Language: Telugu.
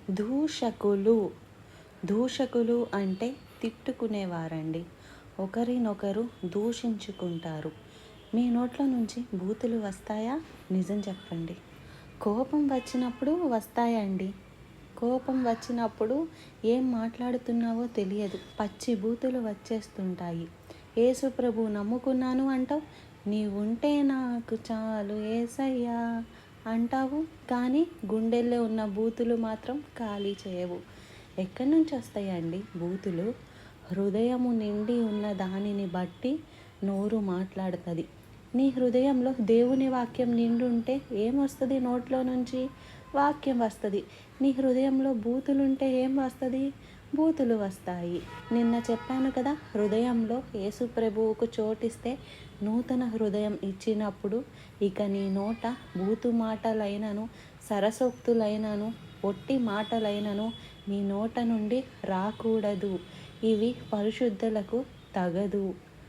దూషకులు. దూషకులు అంటే తిట్టుకునేవారండి. ఒకరినొకరు దూషించుకుంటారు. మీ నోట్లో నుంచి బూతులు వస్తాయా? నిజం చెప్పండి. కోపం వచ్చినప్పుడు వస్తాయండి. కోపం వచ్చినప్పుడు ఏం మాట్లాడుతున్నావో తెలియదు. పచ్చి బూతులు వచ్చేస్తుంటాయి. యేసు ప్రభు నమ్ముకున్నాను అంటావు, నీవుంటే నాకు చాలు యేసయ్యా అంటావు, కానీ గుండెల్లో ఉన్న బూతులు మాత్రం ఖాళీ చేయవు. ఎక్కడి నుంచి వస్తాయండి బూతులు? హృదయము నిండి ఉన్న దానిని బట్టి నోరు మాట్లాడుతుంది. నీ హృదయంలో దేవుని వాక్యం నిండుంటే ఏమొస్తుంది? నోట్లో నుంచి వాక్యం వస్తుంది. నీ హృదయంలో బూతులుంటే ఏం వస్తుంది? బూతులు వస్తాయి. నిన్న చెప్పాను కదా, హృదయంలో యేసు ప్రభువుకు చోటిస్తే నూతన హృదయం ఇచ్చినప్పుడు ఇక నీ నోట బూతు మాటలైనను, సరసోక్తులైనను, ఒట్టి మాటలైనను నీ నోట నుండి రాకూడదు. ఇవి పరిశుద్ధులకు తగదు.